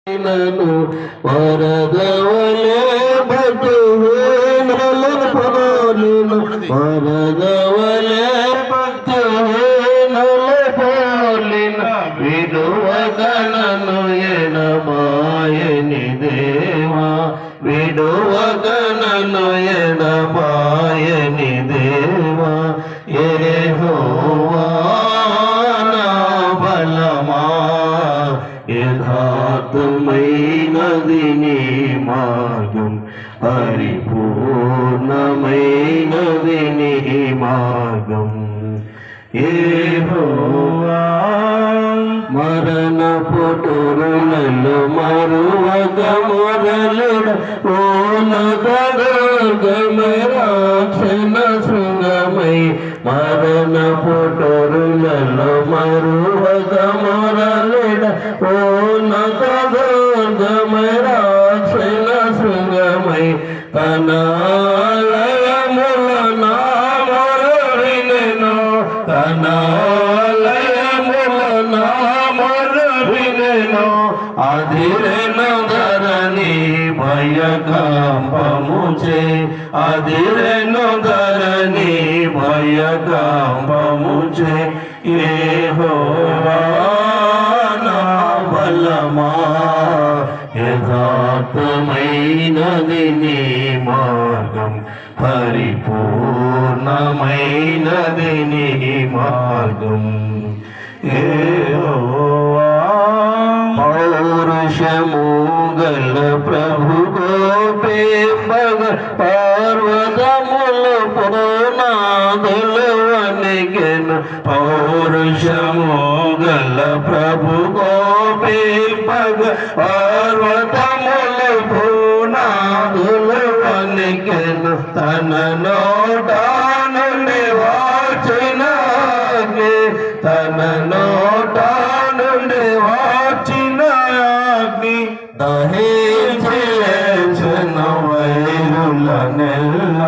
నను వరదవలే భక్తిహీనులను పోలిన వరదవలే భక్తిహీనుల పోలిన విడువగనను ఎడబాయని దేవా విడువగనను ఎడబాయని దేవా యెహోవా నా బలమా యథార్థమైనది నీ మార్గం పరిపూర్ణమైనది నీ మార్గం యెహోవా మరణ పుటరులలో మరువక మొరలుడ ఓనగమై రాక్షణ శృంగమై మరణ పుటరులలో మరువక మొరలుడ ఓనగమై రాక్షణ శృంగమై కనాలయముల నా మొరవినెను కనాలయముల నా మొరవినెను అదిరెను ధరణి భయకంపముచే అదిరెను ధరణి భయకంపముచే యెహోవా నా బలమా యథార్థమైనది నీ మార్గం పరిపూర్ణమైనది నీ మార్గం యెహోవా పౌరుషము గల ప్రభు గోపేంబగ పర్వతములు పునాదులు వణికెను పౌరుషము గల ప్రభు గోపేంబగ పర్వతములు పునాదులు వణికెను తన నోట నుండి వచ్చిన అగ్ని తన నోట నుండి వచ్చిన అగ్ని దహించి వేసిన వైరుల నెల్ల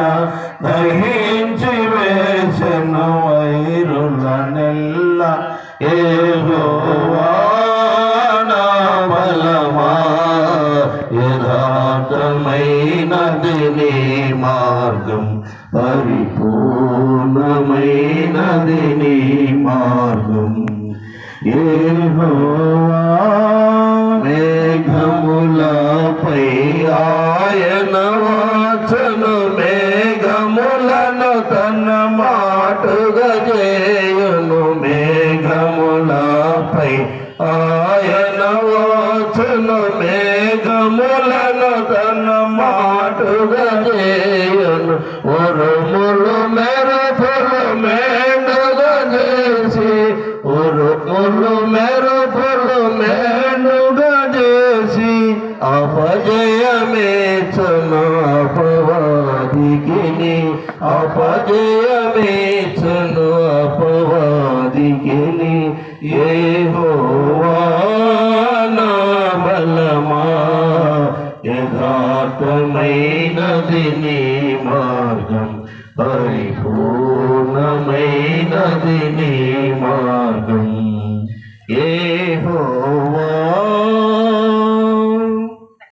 దహించి వేసిన వైరుల నెల్ల యెహోవా నా బలమా యథార్థమైనది నీ మార్గం పరిపూర్ణమైనది నీ మార్గం యెహోవా మేఘములపై ఆయన వాచను మేఘములను తన మాటుగా చేయును మేఘములపై ఆయన వాచను మేఘములను తన మాటుగా చేయును ఉరుములు మెరుపులు మెండుగా చేసి ఉరుములు మెరుపులు మెండుగా చేసి అపజయమేచను అపవాదికిని అపజయమేచను అపవాదికిని యెహోవా నా బలమా యథార్థమైనది నీ మార్గం పరిపూర్ణమైనది నీ మార్గం యెహోవా